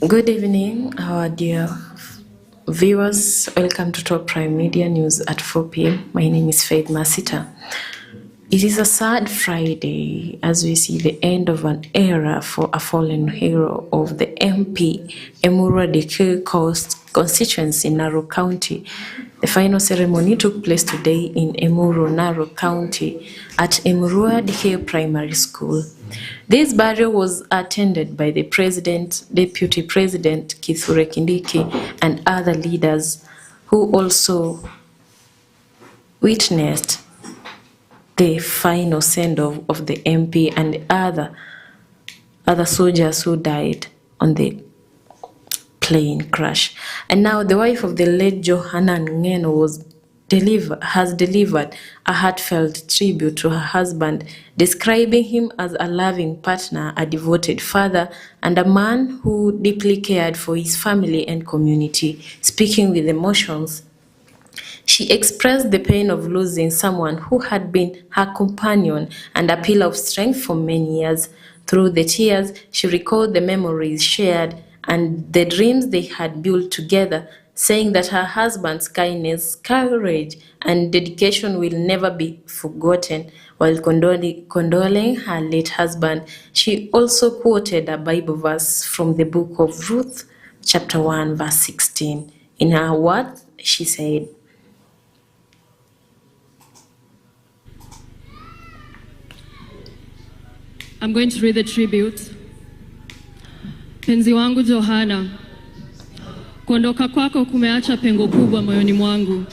Good evening, our dear viewers. Welcome to Top Prime Media News at 4 p.m. My name is Faith Masita. It is a sad Friday as we see the end of an era for a fallen hero of the MP Emurua Dikirr constituency in Narok County. The final ceremony took place today in Emuru, Narok County at Emurua Dikirr Primary School. This burial was attended by the President, Deputy President Kithure Kindiki and other leaders who also witnessed the final send-off of the MP and other soldiers who died on the plane crash. And now the wife of the late Johanna Ngeno has delivered a heartfelt tribute to her husband, describing him as a loving partner, a devoted father, and a man who deeply cared for his family and community. Speaking with emotions, she expressed the pain of losing someone who had been her companion and a pillar of strength for many years. Through the tears, she recalled the memories shared and the dreams they had built together, saying that her husband's kindness, courage, and dedication will never be forgotten. While condoling her late husband, she also quoted a Bible verse from the book of Ruth, chapter 1, verse 16. In her words, she said, I'm going to read the tribute. Penzi wangu Johanna, kuondoka kwako kumeacha pengo kubwa moyoni mwangu.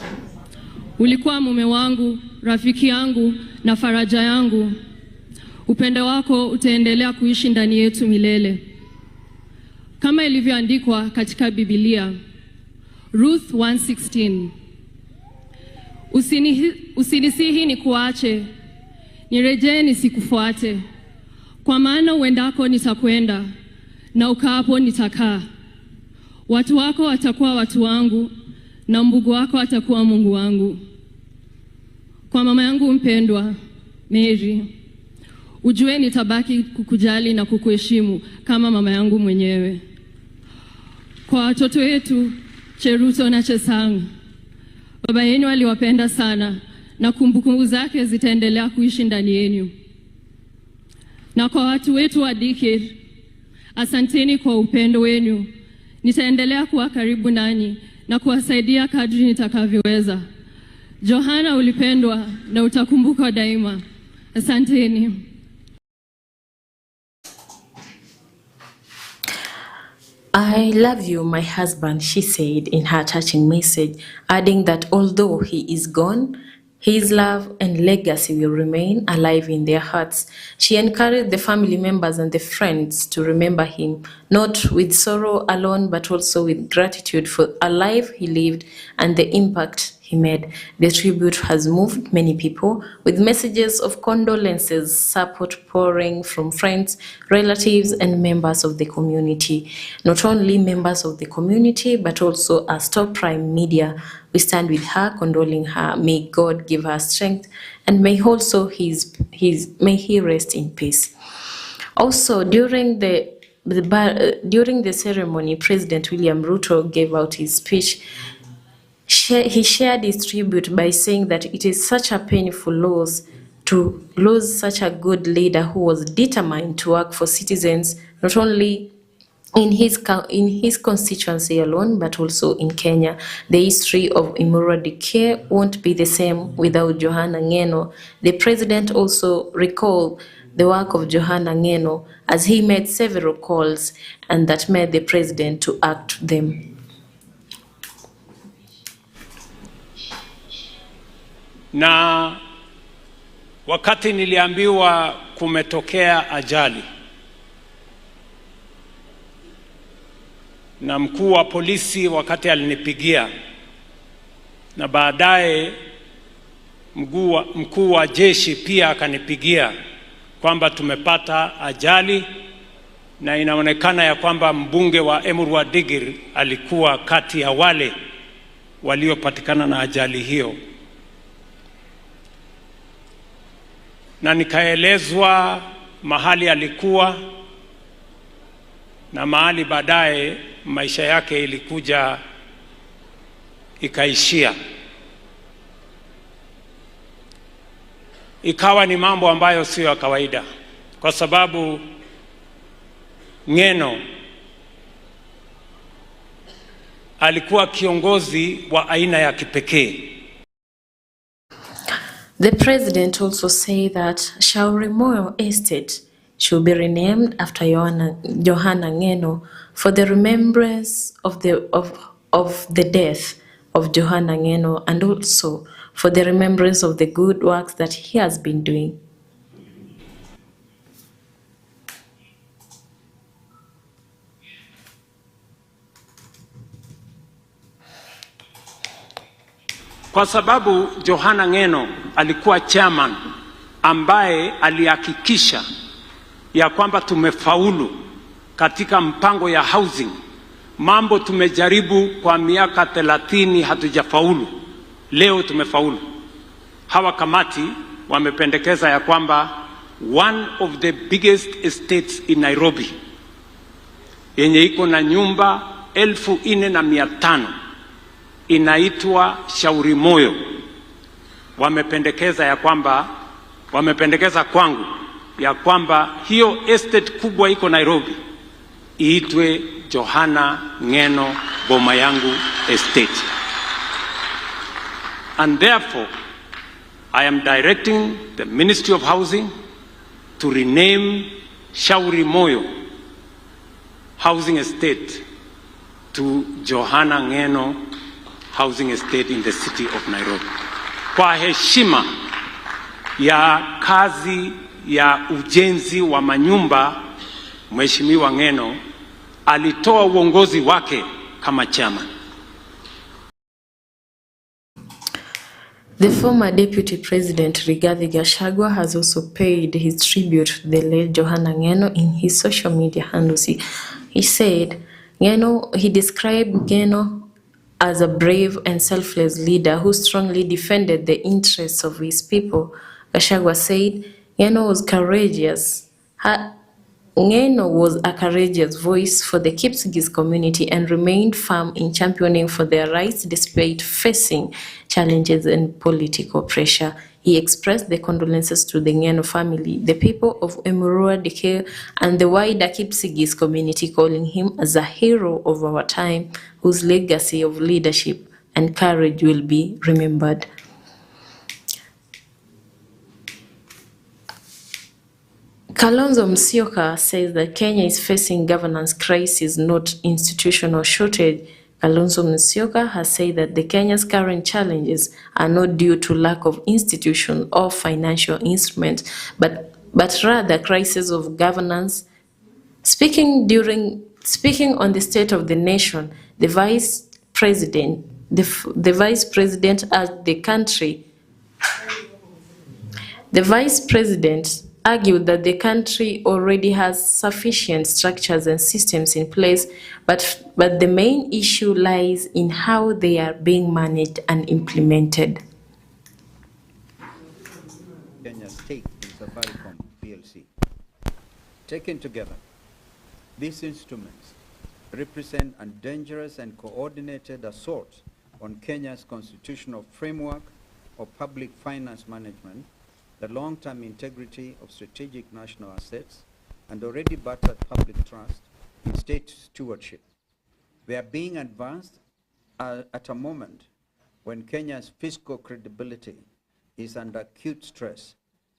Ulikuwa mume wangu, rafiki yangu na faraja yangu. Upendo wako utaendelea kuishi ndani yetu milele. Kama ilivyoandikwa katika Biblia, Ruth 1:16. Usinisihi ni kuache, nirejee nisikufuate. Kwa maana uendako nitakwenda, na ukaapo nitakaa. Watu wako watakuwa watu wangu, na mbugu wako atakuwa Mungu wangu. Kwa mama yangu mpendwa, Mary, ujue nitabaki kukujali na kukuheshimu kama mama yangu mwenyewe. Kwa watoto wetu, Cheruto na Chesang, baba yenu aliwapenda sana na kumbukumbu zake zitaendelea kuishi ndani yenu. Na kwa watu wetu wa Dikirr, asanteni kwa upendo wenu. Nitaendelea kuwa karibu nanyi na kuwasaidia kadri nitakavyoweza. Johanna, ulipendwa na utakumbukwa daima. Asanteni. I love you, my husband, she said in her touching message, adding that although he is gone, his love and legacy will remain alive in their hearts. She encouraged the family members and the friends to remember him, not with sorrow alone, but also with gratitude for a life he lived and the impact he made. The tribute has moved many people, with messages of condolences, support pouring from friends, relatives, and members of the community. Not only members of the community, but also as Top Prime Media, we stand with her, condoling her. May God give her strength, and may also may he rest in peace. Also, during the ceremony, President William Ruto gave out his speech. He shared his tribute by saying that it is such a painful loss to lose such a good leader who was determined to work for citizens, not only in his constituency alone, but also in Kenya. The history of Emurua Dikirr won't be the same without Johanna Ngeno. The president also recalled the work of Johanna Ngeno as he made several calls and that made the president to act them. Na wakati niliambiwa kumetokea ajali na mkuu wa polisi wakati alinipigia, na baadaye mkuu wa jeshi pia akanipigia kwamba tumepata ajali, na inaonekana ya kwamba mbunge wa Emurua Dikirr alikuwa kati ya wale waliopatikana na ajali hiyo. Na nikaelezwa mahali alikuwa na mahali baadaye maisha yake ilikuja ikaishia. Ikawa ni mambo ambayo sio ya kawaida, kwa sababu Ng'eno alikuwa kiongozi wa aina ya kipekee. The president also said that Shauri Moyo Estate should be renamed after Johana Ng'eno for the remembrance of the death of Johana Ng'eno, and also for the remembrance of the good works that he has been doing. Kwa sababu Johana Ng'eno alikuwa chairman ambaye alihakikisha ya kwamba tumefaulu katika mpango ya housing. Mambo tumejaribu kwa miaka 30 hatujafaulu. Leo tumefaulu. Hawa kamati wamependekeza ya kwamba one of the biggest estates in Nairobi yenye iko na nyumba 4,500 inaitwa Shauri Moyo. Wamependekeza kwangu ya kwamba hiyo estate kubwa iko Nairobi iitwe Johana Ng'eno Boma Yangu Estate. And therefore, I am directing the Ministry of Housing to rename Shauri Moyo Housing Estate to Johana Ng'eno Housing Estate in the city of Nairobi. Kwa heshima ya kazi ya ujenzi wa manyumba, Mheshimiwa Ng'eno alitoa uongozi wake kama chairman. The former Deputy President Rigathi Gachagua has also paid his tribute to the late Johana Ng'eno in his social media handles. He said, he described Ng'eno as a brave and selfless leader who strongly defended the interests of his people. Gachagua said, Ng'eno was a courageous voice for the Kipsigis community and remained firm in championing for their rights despite facing challenges and political pressure. He expressed the condolences to the Ng'eno family, the people of Emurua Dikir, and the wider Kipsigis community, calling him as a hero of our time, whose legacy of leadership and courage will be remembered. Kalonzo Musyoka says that Kenya is facing governance crisis, not institutional shortage. Kalonzo Musyoka has said that Kenya's current challenges are not due to lack of institutions or financial instruments, but rather crisis of governance. Speaking on the state of the nation, the vice president asked the country. The vice president argued that the country already has sufficient structures and systems in place, but the main issue lies in how they are being managed and implemented. Kenya's stake in Safaricom PLC. Taken together, these instruments represent a dangerous and coordinated assault on Kenya's constitutional framework of public finance management, the long-term integrity of strategic national assets, and already battered public trust in state stewardship. They are being advanced at a moment when Kenya's fiscal credibility is under acute stress,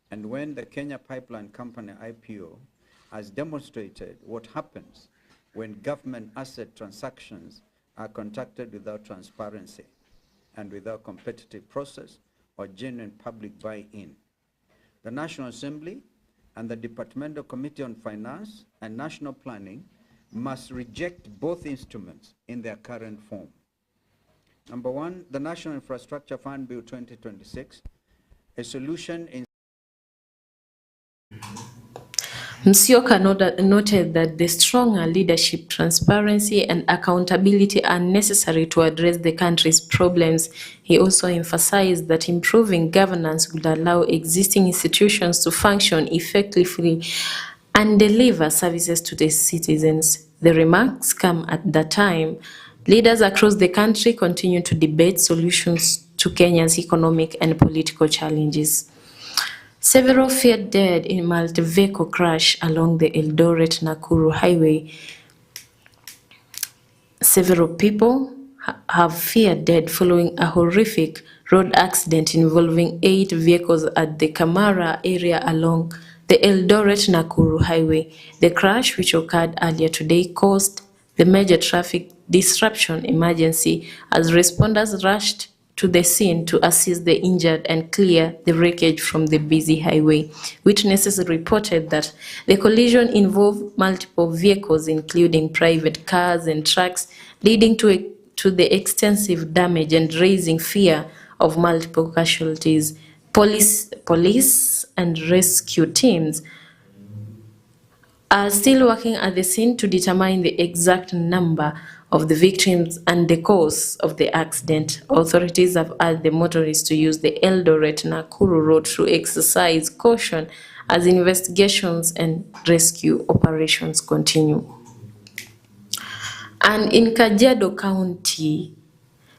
and when the Kenya Pipeline Company IPO has demonstrated what happens when government asset transactions are conducted without transparency and without competitive process or genuine public buy-in. The National Assembly and the Departmental Committee on Finance and National Planning must reject both instruments in their current form. Number one, the National Infrastructure Fund Bill 2026, a solution in Musyoka noted that the stronger leadership, transparency, and accountability are necessary to address the country's problems. He also emphasized that improving governance would allow existing institutions to function effectively and deliver services to the citizens. The remarks come at the time leaders across the country continue to debate solutions to Kenya's economic and political challenges. Several feared dead in multi-vehicle crash along the Eldoret-Nakuru highway. Several people have feared dead following a horrific road accident involving 8 vehicles at the Kamara area along the Eldoret-Nakuru highway. The crash, which occurred earlier today, caused the major traffic disruption emergency as responders rushed to the scene to assist the injured and clear the wreckage from the busy highway. Witnesses reported that the collision involved multiple vehicles, including private cars and trucks, leading to the extensive damage and raising fear of multiple casualties. Police and rescue teams are still working at the scene to determine the exact number of the victims and the cause of the accident. Authorities have urged the motorists to use the Eldoret-Nakuru road to exercise caution as investigations and rescue operations continue. And in Kajiado County,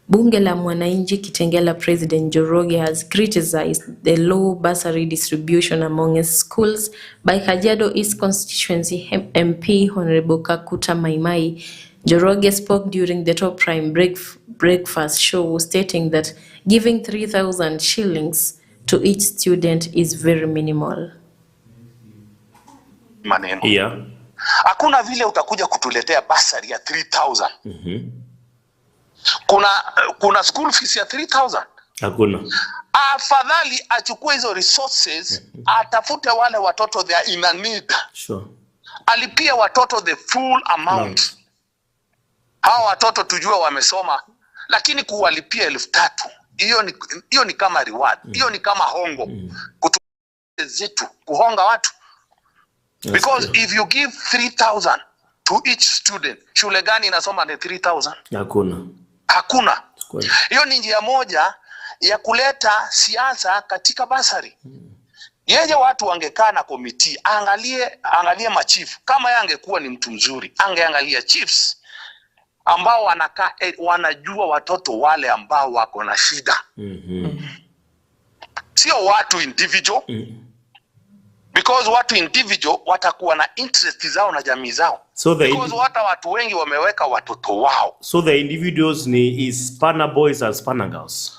Bunge la Mwananchi Kitengela President Njoroge has criticized the low bursary distribution among schools by Kajiado East constituency MP Honorable Kakuta Maimai. Njoroge spoke during the Top Prime breakfast show, stating that giving 3,000 shillings to each student is very minimal. Maneno. Yeah. Hakuna vile utakuja kutuletea basari ya 3,000. Kuna school fees ya 3,000. Hakuna. Afadhali achukue hizo resources, atafute wale watoto they are in a need. Sure. Alipia watoto the full amount. Hawa watoto tujue wamesoma, lakini kuwalipia 3,000. Hiyo ni kama reward. Hiyo ni kama hongo. Zetu kuhonga watu. Because if you give 3,000 to each student, shule gani inasoma ni 3,000? Hakuna. Hiyo ni njia moja ya kuleta siasa katika basari. Yeye watu wangekaa na komiti, angalie machief. Kama yeye angekuwa ni mtu mzuri, angeangalia chiefs ambao wanakaa wanajua watoto wale ambao wako na shida. Sio watu individual. Because watu individual watakuwa na interest zao na jamii zao. Because watu wengi wameweka watoto wao. So the individuals is spanner boys and spanner girls.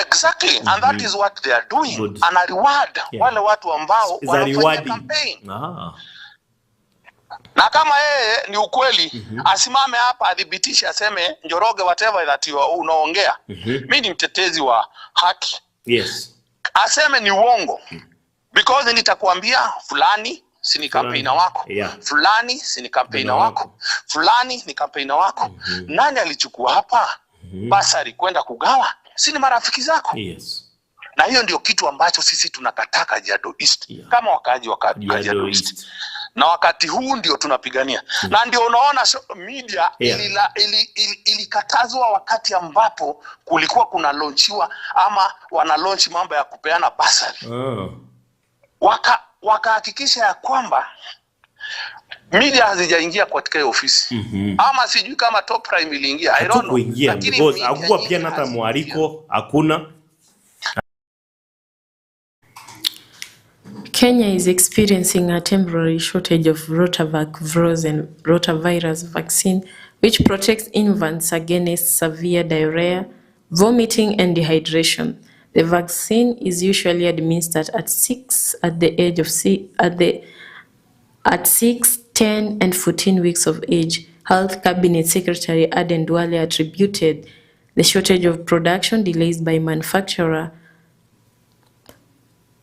Exactly. And that is what they are doing. Good. And a reward. Wale watu ambao wanafanya campaign. Na kama yeye ni ukweli, asimame hapa adhibitishe, aseme Njoroge whatever that you unaongea. Mimi ni mtetezi wa haki. Yes. Aseme ni uongo. Because nitakwambia fulani si ni campaigner wako. Fulani si ni campaigner wako. Fulani ni campaigner wako. Nani alichukua hapa? Basari kwenda kugawa? Si ni marafiki zako? Yes. Na hiyo ndio kitu ambacho sisi tunakataa Kajiado East. Kama wakaaji wa Kajiado East. Na wakati huu ndio tunapigania. Na ndio unaona media ilikatazwa wakati ambapo kulikuwa kuna launchiwa ama wana launch mambo ya kupeana basari. Wakahakikisha ya kwamba media hazijaingia katika ofisi. Ama sijui kama Top Prime iliingia. I don't know. Because hakuwa pia hata mwaliko, hakuna. Kenya is experiencing a temporary shortage of rotavirus vaccine, which protects infants against severe diarrhea, vomiting, and dehydration. The vaccine is usually administered at 6, 10, and 14 weeks of age. Health Cabinet Secretary Aden Duale attributed the shortage of production delays by manufacturer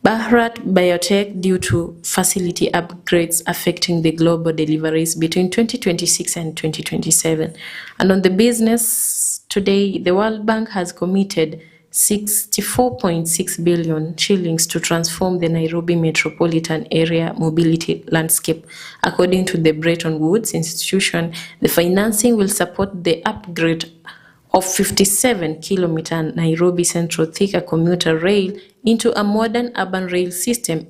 Bharat Biotech due to facility upgrades affecting the global deliveries between 2026 and 2027. And on the business today, the World Bank has committed 64.6 billion shillings to transform the Nairobi metropolitan area mobility landscape. According to the Bretton Woods Institution, the financing will support the upgrade of 57-kilometer Nairobi Central Thika commuter rail into a modern urban rail system,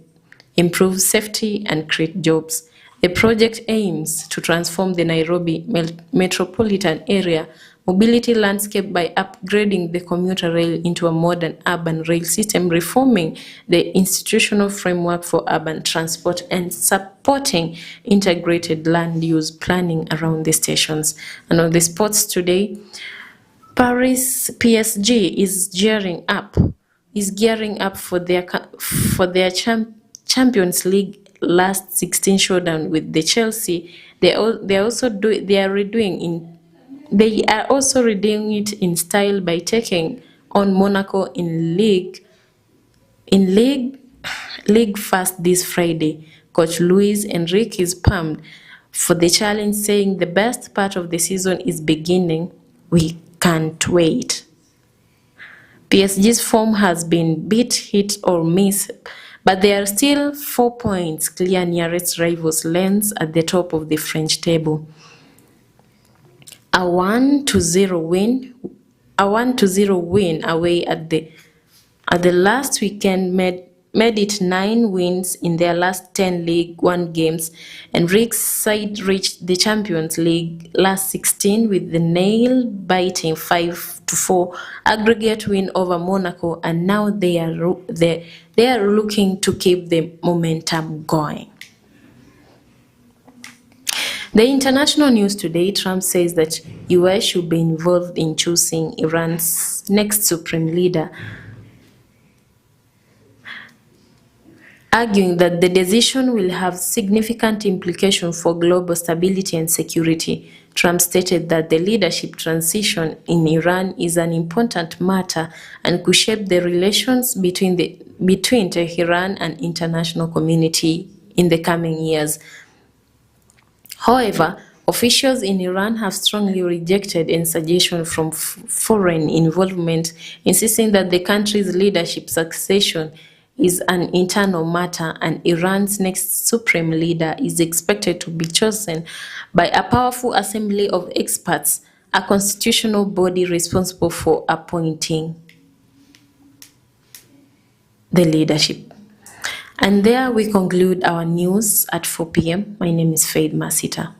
improve safety and create jobs. The project aims to transform the Nairobi metropolitan area mobility landscape by upgrading the commuter rail into a modern urban rail system, reforming the institutional framework for urban transport, and supporting integrated land use planning around the stations. And on the sports today, Paris PSG is gearing up for their Champions League last 16 showdown with the Chelsea. They are also redoing it in style by taking on Monaco in league first this Friday. Coach Luis Enrique is pumped for the challenge, saying the best part of the season is beginning. We can't wait. PSG's form has been hit or miss, but they are still 4 points clear nearest rivals Lens at the top of the French table. A 1-0 win away at the last weekend made it 9 wins in their last 10 League One games, and Rick's side reached the Champions League last 16 with the nail-biting 5-4 aggregate win over Monaco, and now they are looking to keep the momentum going. The international news today, Trump says that US should be involved in choosing Iran's next supreme leader, arguing that the decision will have significant implications for global stability and security. Trump stated that the leadership transition in Iran is an important matter and could shape the relations between Tehran and international community in the coming years. However, officials in Iran have strongly rejected any suggestion from foreign involvement, insisting that the country's leadership succession is an internal matter, and Iran's next supreme leader is expected to be chosen by a powerful assembly of experts, a constitutional body responsible for appointing the leadership. And there we conclude our news at 4 p.m. My name is Faith Masita.